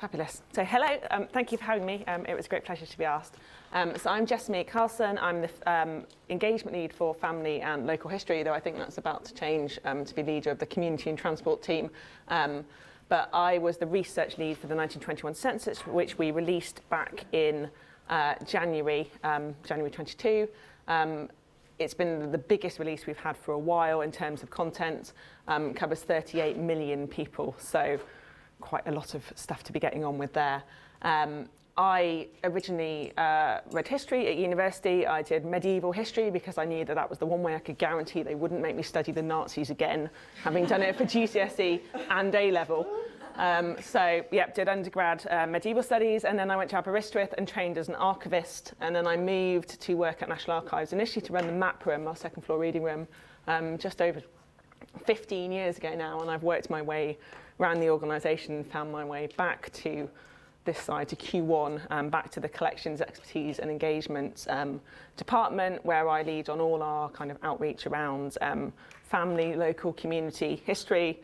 Fabulous. So hello, thank you for having me. It was a great pleasure to be asked. So I'm Jessamy Carlson. I'm the engagement lead for family and local history, though I think that's about to change to be leader of the community and transport team. But I was the research lead for the 1921 census, which we released back in January 22. It's been the biggest release we've had for a while in terms of content, covers 38 million people. So quite a lot of stuff to be getting on with there. I originally read history at university. I did medieval history because I knew that that was the one way I could guarantee they wouldn't make me study the Nazis again, having done it for GCSE and A-level. So, yeah, did undergrad medieval studies, and then I went to Aberystwyth and trained as an archivist, and then I moved to work at National Archives, initially to run the map room, our second floor reading room, just over 15 years ago now, and I've worked my way around the organisation and found my way back to this side, to Q1, back to the collections, expertise and engagement department, where I lead on all our kind of outreach around family, local, community, history,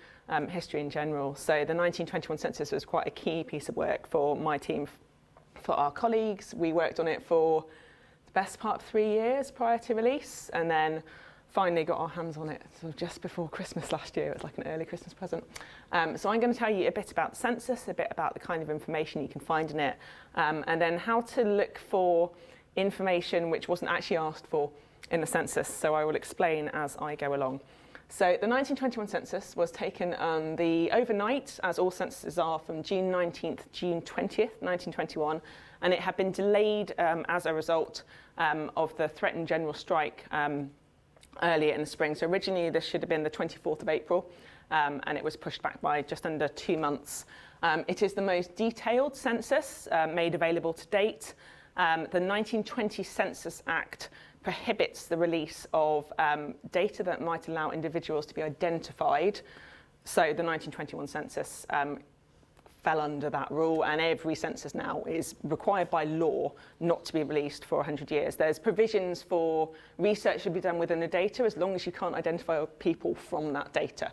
history in general. So the 1921 census was quite a key piece of work for my team, for our colleagues. We worked on it for the best part of 3 years prior to release, and then finally got our hands on it sort of just before Christmas last year. It was like an early Christmas present. So I'm going to tell you a bit about the census, a bit about the kind of information you can find in it, and then how to look for information which wasn't actually asked for in the census. So I will explain as I go along. So the 1921 census was taken the overnight, as all censuses are, from June 19th, June 20th, 1921, and it had been delayed as a result of the threatened general strike earlier in the spring. So originally this should have been the 24th of April, and it was pushed back by just under 2 months. It is the most detailed census made available to date. The 1920 Census Act prohibits the release of data that might allow individuals to be identified. So the 1921 census fell under that rule, and every census now is required by law not to be released for 100 years. There's provisions for research to be done within the data as long as you can't identify people from that data.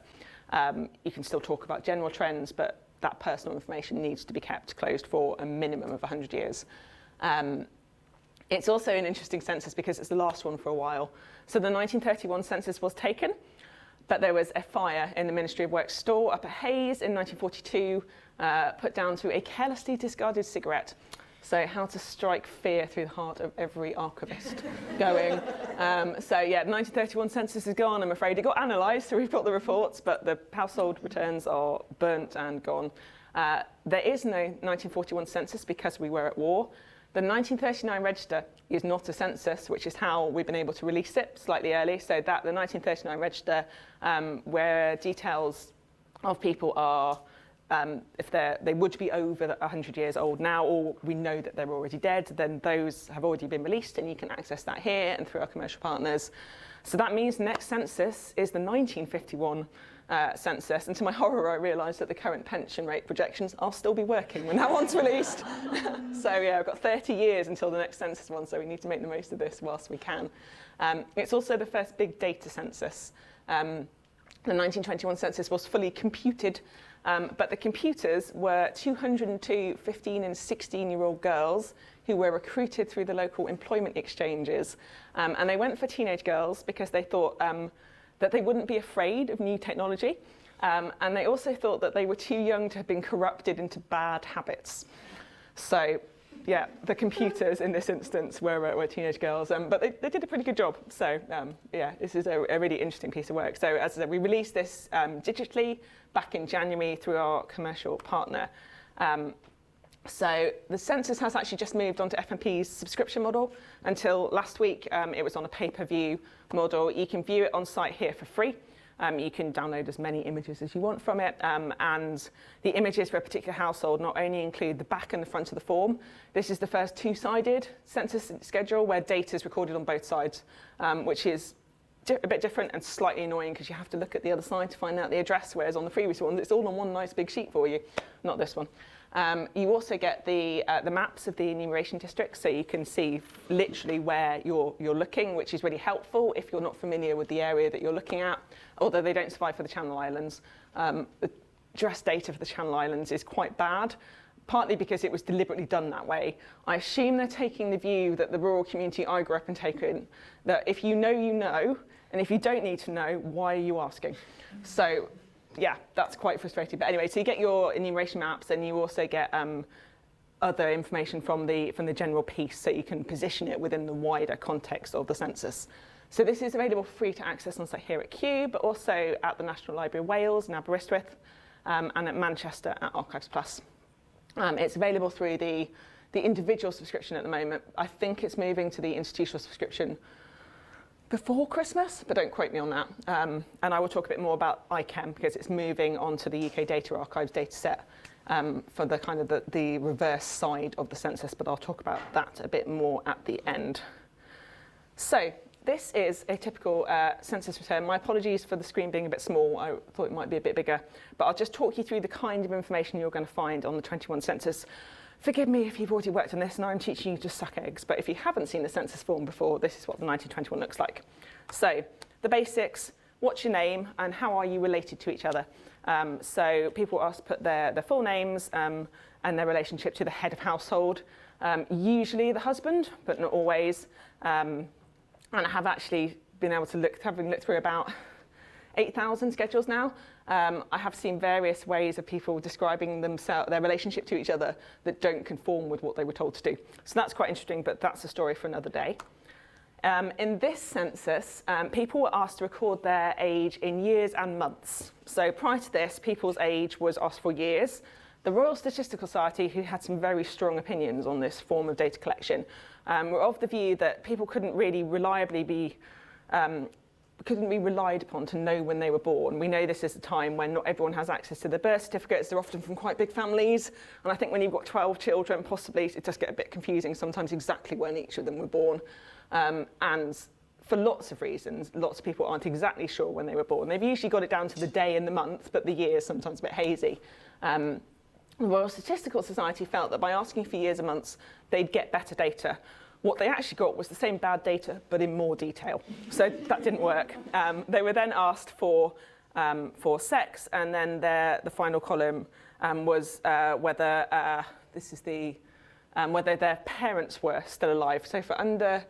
You can still talk about general trends, but that personal information needs to be kept closed for a minimum of 100 years. It's also an interesting census because it's the last one for a while. So the 1931 census was taken, but there was a fire in the Ministry of Works store up at Hayes in 1942, put down to a carelessly discarded cigarette. So how to strike fear through the heart of every archivist going. So yeah, the 1931 census is gone, I'm afraid. It got analysed, so we've got the reports, but the household returns are burnt and gone. There is no 1941 census because we were at war. The 1939 register is not a census, which is how we've been able to release it slightly early. So that the 1939 register, where details of people are, if they would be over 100 years old now, or we know that they're already dead, then those have already been released, and you can access that here and through our commercial partners. So that means the next census is the 1951 census, and to my horror I realised that the current pension rate projections will still be working when that one's released. So yeah, I've got 30 years until the next census one, so we need to make the most of this whilst we can. It's also the first big data census. The 1921 census was fully computed, but the computers were 202 15 and 16-year-old girls who were recruited through the local employment exchanges. And they went for teenage girls because they thought that they wouldn't be afraid of new technology. And they also thought that they were too young to have been corrupted into bad habits. So yeah, the computers in this instance were teenage girls, but they did a pretty good job. So yeah, this is a really interesting piece of work. So as I said, we released this digitally back in January through our commercial partner. So the census has actually just moved on to FMP's subscription model. Until last week, it was on a pay-per-view model. You can view it on site here for free. You can download as many images as you want from it, and the images for a particular household not only include the back and the front of the form. This is the first two-sided census schedule where data is recorded on both sides, which is a bit different and slightly annoying because you have to look at the other side to find out the address, whereas on the previous one, it's all on one nice big sheet for you, not this one. You also get the maps of the enumeration districts, so you can see literally where you're looking, which is really helpful if you're not familiar with the area that you're looking at, although they don't survive for the Channel Islands. The address data for the Channel Islands is quite bad, partly because it was deliberately done that way. I assume they're taking the view that the rural community I grew up in taken, that if you know, you know, and if you don't need to know, why are you asking? So yeah, that's quite frustrating. But anyway, so you get your enumeration maps, and you also get other information from the general piece, so you can position it within the wider context of the census. So this is available free to access on site here at Kew, but also at the National Library of Wales in Aberystwyth, and at Manchester at Archives Plus. It's available through the individual subscription at the moment. I think it's moving to the institutional subscription before Christmas, but don't quote me on that. And I will talk a bit more about IChem, because it's moving onto the UK Data Archives dataset for the kind of the reverse side of the census, but I'll talk about that a bit more at the end. So this is a typical census return. My apologies for the screen being a bit small. I thought it might be a bit bigger, but I'll just talk you through the kind of information you're going to find on the 21 census. Forgive me if you've already worked on this and I'm teaching you to suck eggs, but if you haven't seen the census form before, this is what the 1921 looks like. So the basics: what's your name and how are you related to each other? So people are asked to put their full names and their relationship to the head of household, usually the husband, but not always. And I have actually been able to look through about 8,000 schedules now. I have seen various ways of people describing themselves, their relationship to each other, that don't conform with what they were told to do. So that's quite interesting, but that's a story for another day. In this census, people were asked to record their age in years and months. So prior to this, people's age was asked for years. The Royal Statistical Society, who had some very strong opinions on this form of data collection, were of the view that people couldn't really reliably be relied upon to know when they were born. We know this is a time when not everyone has access to their birth certificates. They're often from quite big families. And I think when you've got 12 children, possibly it does get a bit confusing sometimes exactly when each of them were born. And for lots of reasons, lots of people aren't exactly sure when they were born. They've usually got it down to the day and the month, but the year is sometimes a bit hazy. The Royal Statistical Society felt that by asking for years and months, they'd get better data. What they actually got was the same bad data, but in more detail. So that didn't work. They were then asked for sex, and then the final column was whether whether their parents were still alive. So for under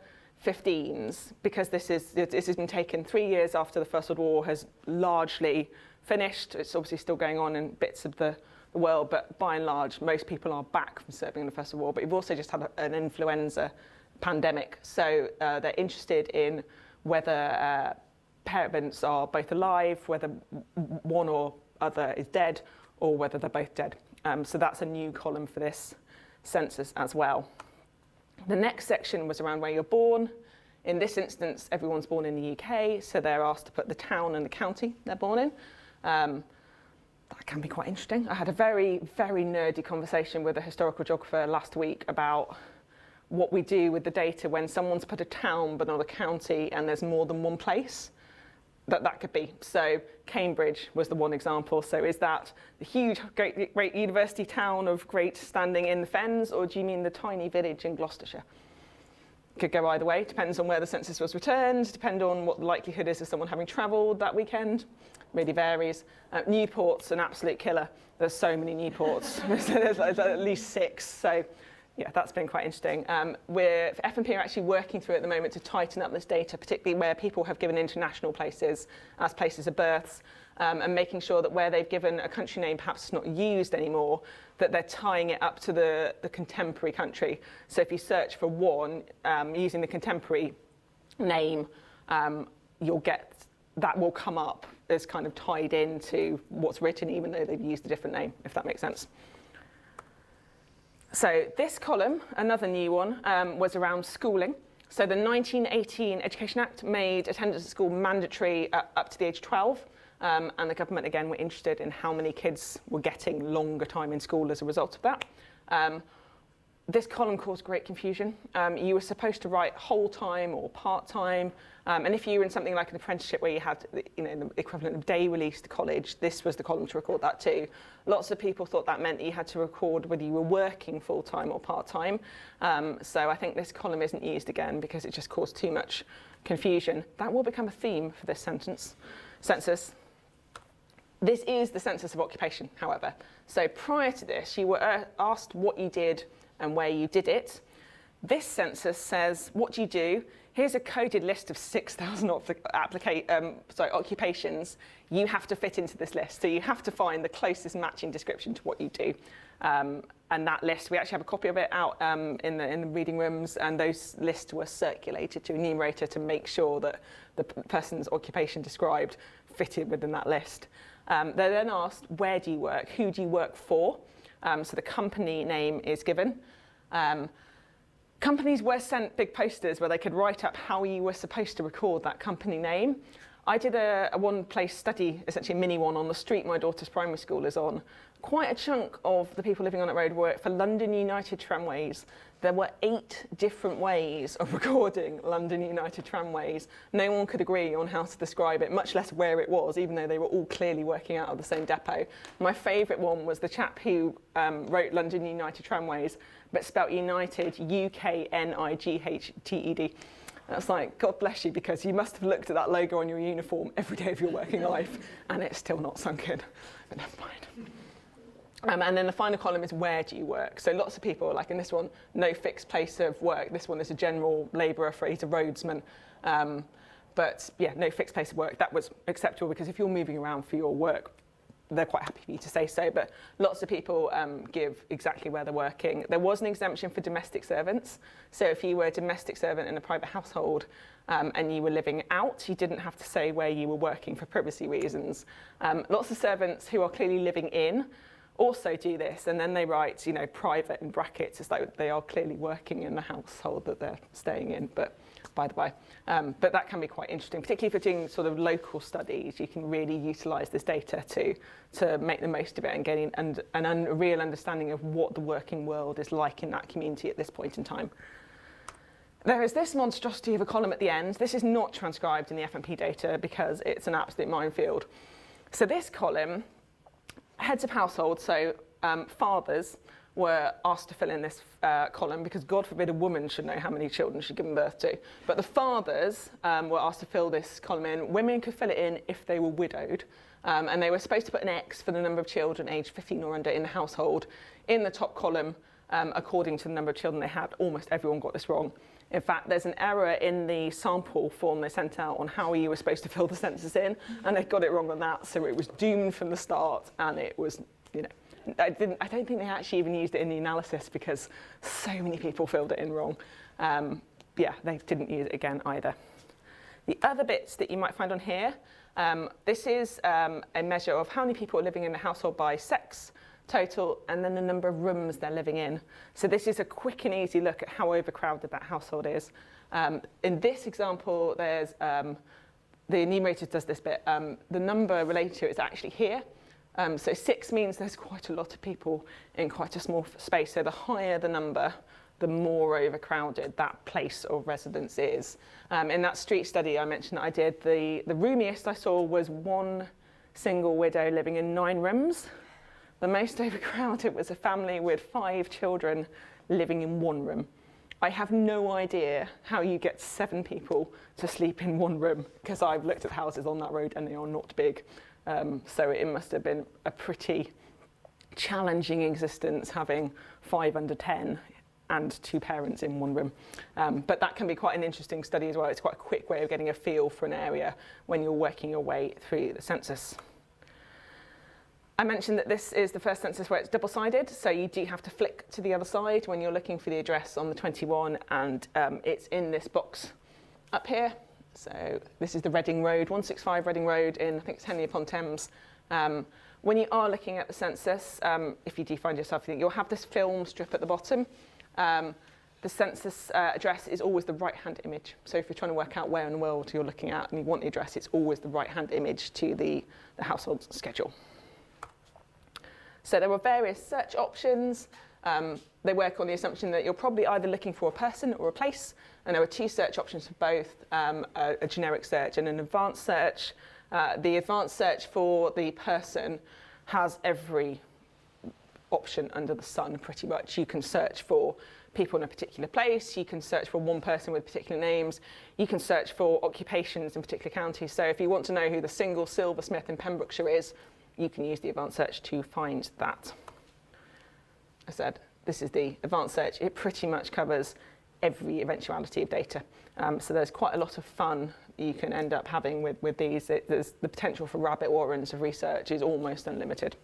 15s, because this has been taken 3 years after the First World War has largely finished. It's obviously still going on in bits of the world, but by and large, most people are back from serving in the First World War. But you've also just had an influenza pandemic, so they're interested in whether parents are both alive, whether one or other is dead, or whether they're both dead. So that's a new column for this census as well. The next section was around where you're born. In this instance, everyone's born in the UK, so they're asked to put the town and the county they're born in. That can be quite interesting. I had a very, very nerdy conversation with a historical geographer last week about what we do with the data when someone's put a town but not a county and there's more than one place. That could be. So Cambridge was the one example. So is that the huge, great university town of great standing in the Fens, or do you mean the tiny village in Gloucestershire? Could go either way. Depends on where the census was returned, depend on what the likelihood is of someone having travelled that weekend. Really varies. Newport's an absolute killer. There's so many Newports. There's at least 6. So yeah, that's been quite interesting. F&P are actually working through at the moment to tighten up this data, particularly where people have given international places as places of births, and making sure that where they've given a country name perhaps it's not used anymore, that they're tying it up to the contemporary country. So if you search for one using the contemporary name, you'll get that will come up as kind of tied into what's written, even though they've used a different name, if that makes sense. So this column, another new one, was around schooling. So the 1918 Education Act made attendance at school mandatory up to the age of 12. And the government, again, were interested in how many kids were getting longer time in school as a result of that. This column caused great confusion. You were supposed to write whole-time or part-time. And if you were in something like an apprenticeship where you had the equivalent of day release to college, this was the column to record that too. Lots of people thought that meant that you had to record whether you were working full-time or part-time. So I think this column isn't used again because it just caused too much confusion. That will become a theme for this census. This is the census of occupation, however. So prior to this, you were asked what you did and where you did it. This census says, what do you do? Here's a coded list of 6,000 occupations. You have to fit into this list. So you have to find the closest matching description to what you do. And that list, we actually have a copy of it out in the reading rooms, and those lists were circulated to a enumerator to make sure that the person's occupation described fitted within that list. They're then asked, where do you work? Who do you work for? So the company name is given. Companies were sent big posters where they could write up how you were supposed to record that company name. I did a one-place study, essentially a mini one, on the street my daughter's primary school is on. Quite a chunk of the people living on that road work for London United Tramways. There were 8 different ways of recording London United Tramways. No one could agree on how to describe it, much less where it was, even though they were all clearly working out of the same depot. My favourite one was the chap who wrote London United Tramways, but spelt United, U-K-N-I-G-H-T-E-D. That's like, God bless you, because you must have looked at that logo on your uniform every day of your working life, and it's still not sunk in, but never mind. And then the final column is, where do you work? So lots of people, like in this one, no fixed place of work. This one is a general labourer for, he's a roadsman. But yeah, no fixed place of work. That was acceptable, because if you're moving around for your work, they're quite happy for you to say so. But lots of people give exactly where they're working. There was an exemption for domestic servants. So if you were a domestic servant in a private household and you were living out, you didn't have to say where you were working for privacy reasons. Lots of servants who are clearly living in also do this, and then they write, private in brackets. It's like they are clearly working in the household that they're staying in, but by the by. But that can be quite interesting, particularly if you're doing sort of local studies. You can really utilise this data to make the most of it and getting a real understanding of what the working world is like in that community at this point in time. There is this monstrosity of a column at the end. This is not transcribed in the FMP data because it's an absolute minefield. So this column, heads of household, so fathers, were asked to fill in this column, because God forbid a woman should know how many children she'd given birth to. But the fathers were asked to fill this column in. Women could fill it in if they were widowed, and they were supposed to put an X for the number of children aged 15 or under in the household in the top column, according to the number of children they had. Almost everyone got this wrong. In fact, there's an error in the sample form they sent out on how you were supposed to fill the census in, and they got it wrong on that, so it was doomed from the start, and it was, I don't think they actually even used it in the analysis, because so many people filled it in wrong. They didn't use it again either. The other bits that you might find on here, this is a measure of how many people are living in the household by sex, total, and then the number of rooms they're living in. So this is a quick and easy look at how overcrowded that household is. In this example, there's the enumerator does this bit. The number related to it is actually here. So 6 means there's quite a lot of people in quite a small space. So the higher the number, the more overcrowded that place of residence is. In that street study I mentioned that I did, the roomiest I saw was one single widow living in 9 rooms. The most overcrowded was a family with 5 children living in 1 room. I have no idea how you get 7 people to sleep in 1 room, because I've looked at houses on that road and they are not big. So it must have been a pretty challenging existence having 5 under 10 and 2 parents in 1 room. But that can be quite an interesting study as well. It's quite a quick way of getting a feel for an area when you're working your way through the census. I mentioned that this is the first census where it's double-sided, so you do have to flick to the other side when you're looking for the address on the 21, and it's in this box up here. So this is the Reading Road, 165 Reading Road in, I think it's Henley-upon-Thames. When you are looking at the census, if you do find yourself, you'll have this film strip at the bottom. The census address is always the right-hand image. So if you're trying to work out where in the world you're looking at and you want the address, it's always the right-hand image to the household schedule. So there were various search options. They work on the assumption that you're probably either looking for a person or a place, and there were 2 search options for both, a generic search and an advanced search. The advanced search for the person has every option under the sun, pretty much. You can search for people in a particular place, you can search for one person with particular names, you can search for occupations in particular counties. So if you want to know who the single silversmith in Pembrokeshire is, you can use the advanced search to find that. I said, this is the advanced search. It pretty much covers every eventuality of data. So there's quite a lot of fun you can end up having with these. There's the potential for rabbit warrens of research is almost unlimited.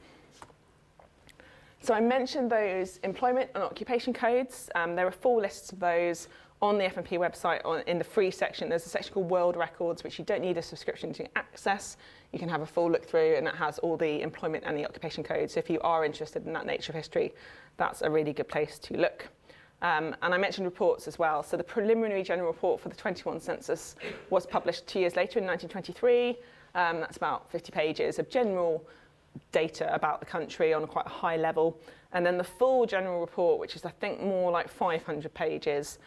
So I mentioned those employment and occupation codes. There are full lists of those on the FMP website. In the free section, there's a section called World Records, which you don't need a subscription to access. You can have a full look through, and that has all the employment and the occupation codes. So if you are interested in that nature of history, that's a really good place to look. And I mentioned reports as well. So the preliminary general report for the 21 census was published 2 years later in 1923. That's about 50 pages of general data about the country on a quite high level. And then the full general report, which is I think more like 500 pages,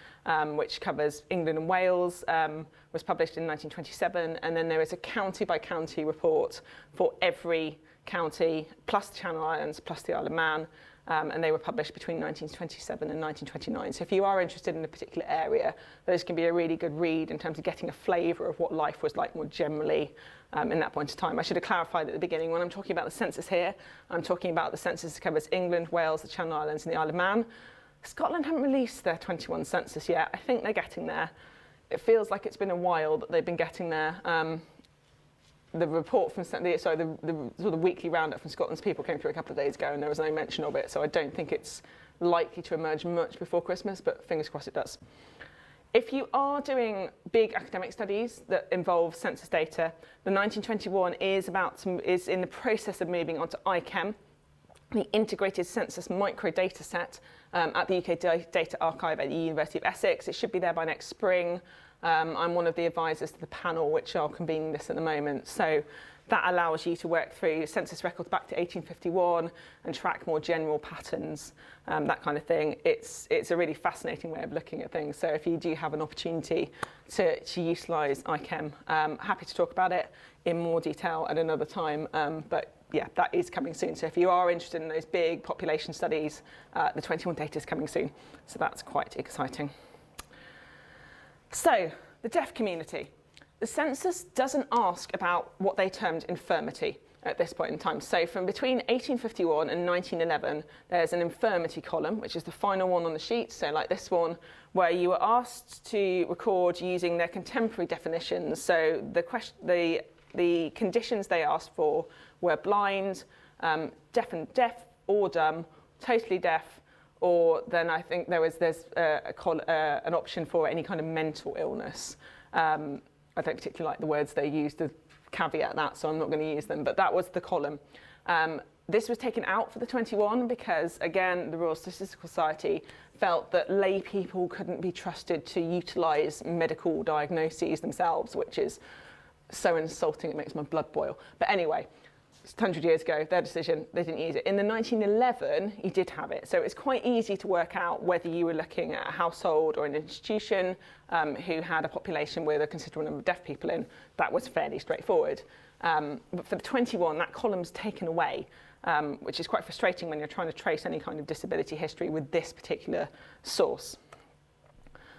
which covers England and Wales, was published in 1927. And then there is a county by county report for every county, plus the Channel Islands, plus the Isle of Man. And they were published between 1927 and 1929. So if you are interested in a particular area, those can be a really good read in terms of getting a flavour of what life was like more generally in that point of time. I should have clarified at the beginning, when I'm talking about the census here, I'm talking about the census that covers England, Wales, the Channel Islands and the Isle of Man. Scotland haven't released their 21 census yet. I think they're getting there. It feels like it's been a while that they've been getting there. The report from the sort of weekly roundup from Scotland's People came through a couple of days ago, and there was no mention of it, so I don't think it's likely to emerge much before Christmas, but fingers crossed it does. If you are doing big academic studies that involve census data, the 1921 is in the process of moving on to ICEM, the Integrated Census Microdata Set, at the UK Data Archive at the University of Essex. It should be there by next spring. I'm one of the advisors to the panel which are convening this at the moment. So that allows you to work through census records back to 1851 and track more general patterns, that kind of thing. It's a really fascinating way of looking at things. So if you do have an opportunity to utilise ICEM, happy to talk about it in more detail at another time. But yeah, that is coming soon. So if you are interested in those big population studies, the 21 data is coming soon. So that's quite exciting. So, the deaf community. The census doesn't ask about what they termed infirmity at this point in time. So from between 1851 and 1911, there's an infirmity column, which is the final one on the sheet, so like this one, where you were asked to record using their contemporary definitions. So the conditions they asked for were blind, deaf or dumb, totally deaf, or then I think there's an option for any kind of mental illness. I don't particularly like the words they used to caveat that, so I'm not going to use them, but that was the column. This was taken out for the 21 because, again, the Royal Statistical Society felt that lay people couldn't be trusted to utilise medical diagnoses themselves, which is so insulting it makes my blood boil. But anyway, it's 100 years ago, their decision, they didn't use it. In the 1911, you did have it. So it's quite easy to work out whether you were looking at a household or an institution who had a population with a considerable number of deaf people in. That was fairly straightforward. But for the 21, that column's taken away, which is quite frustrating when you're trying to trace any kind of disability history with this particular source.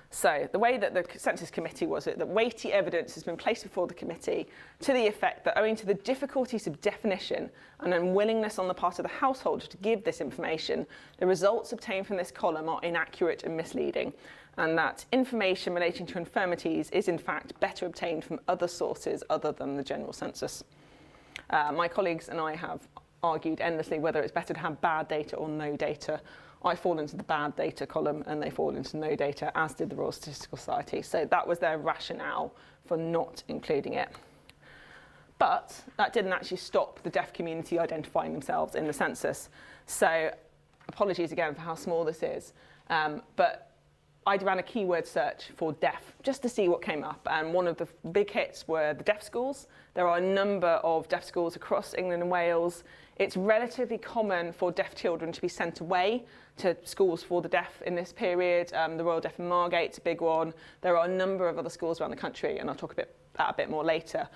So the way that the Census Committee was it, that weighty evidence has been placed before the committee to the effect that owing to the difficulties of definition and unwillingness on the part of the household to give this information, the results obtained from this column are inaccurate and misleading, and that information relating to infirmities is in fact better obtained from other sources other than the general census. My colleagues and I have argued endlessly whether it's better to have bad data or no data. I fall into the bad data column and they fall into no data, as did the Royal Statistical Society. So that was their rationale for not including it. But that didn't actually stop the deaf community identifying themselves in the census. So apologies again for how small this is. But I ran a keyword search for deaf just to see what came up. And one of the big hits were the deaf schools. There are a number of deaf schools across England and Wales. It's relatively common for deaf children to be sent away to schools for the deaf in this period. The Royal Deaf and Margate's a big one. There are a number of other schools around the country, and I'll talk about a bit more later.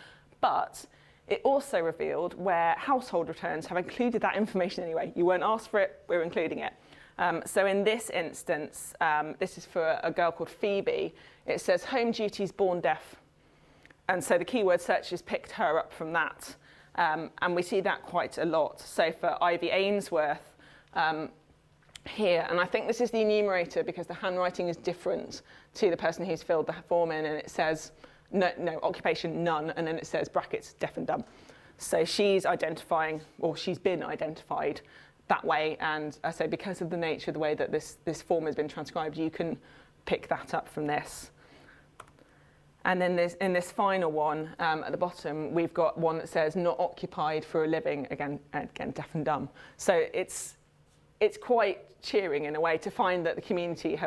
But it also revealed where household returns have included that information anyway. You weren't asked for it, we're including it. So in this instance, this is for a girl called Phoebe. It says home duties born deaf. And so the keyword search has picked her up from that. And we see that quite a lot. So for Ivy Ainsworth here, and I think this is the enumerator because the handwriting is different to the person who's filled the form in, and it says no occupation, none, and then it says brackets, deaf and dumb. So she's identifying, or she's been identified that way, and I say because of the nature of the way that this form has been transcribed, you can pick that up from this. And then in this final one at the bottom, we've got one that says not occupied for a living, again deaf and dumb. So it's quite cheering in a way to find that the community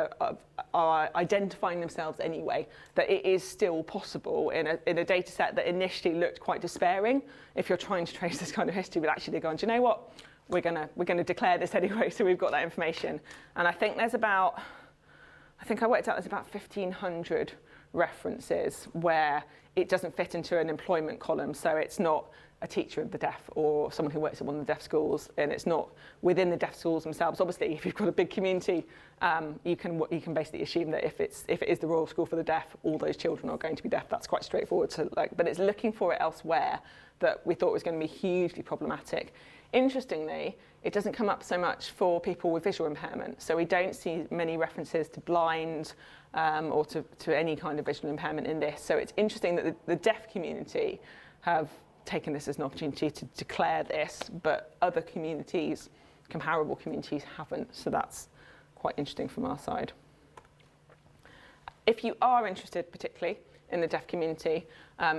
are identifying themselves anyway, that it is still possible in a data set that initially looked quite despairing if you're trying to trace this kind of history, but actually they're going, do you know what, we're gonna declare this anyway, so we've got that information. And I think there's about, I think I worked out there's about 1,500 references where it doesn't fit into an employment column, so it's not a teacher of the deaf or someone who works at one of the deaf schools, and it's not within the deaf schools themselves. Obviously, if you've got a big community, you can basically assume that if it is the Royal School for the Deaf, all those children are going to be deaf. That's quite straightforward. But it's looking for it elsewhere that we thought was going to be hugely problematic. Interestingly, it doesn't come up so much for people with visual impairment. So we don't see many references to blind or to any kind of visual impairment in this. So it's interesting that the deaf community have taken this as an opportunity to declare this, but other communities, comparable communities, haven't. So that's quite interesting from our side. If you are interested particularly in the deaf community,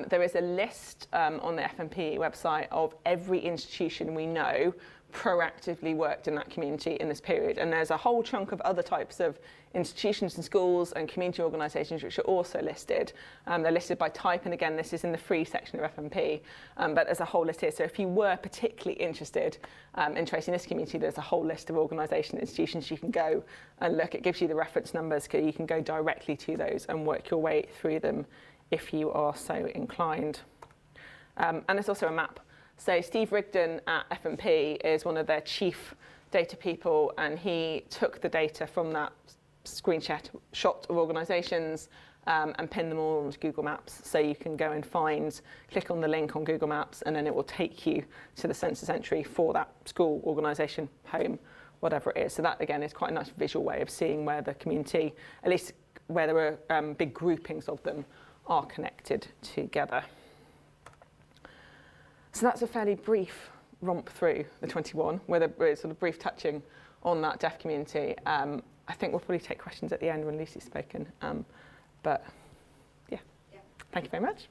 there is a list on the FMP website of every institution we know proactively worked in that community in this period. And there's a whole chunk of other types of institutions and schools and community organisations which are also listed. They're listed by type, and again, this is in the free section of FMP, but there's a whole list here. So if you were particularly interested in tracing this community, there's a whole list of organisations and institutions you can go and look. It gives you the reference numbers, so you can go directly to those and work your way through them if you are so inclined. And there's also a map. So Steve Rigdon at FMP is one of their chief data people, and he took the data from that screenshot of organisations and pinned them all onto Google Maps. So you can go and click on the link on Google Maps, and then it will take you to the census entry for that school, organisation, home, whatever it is. So that, again, is quite a nice visual way of seeing where the community, at least where there are big groupings of them, are connected together. So that's a fairly brief romp through the 21, with a sort of brief touching on that deaf community. I think we'll probably take questions at the end when Lucy's spoken. But yeah, thank you very much.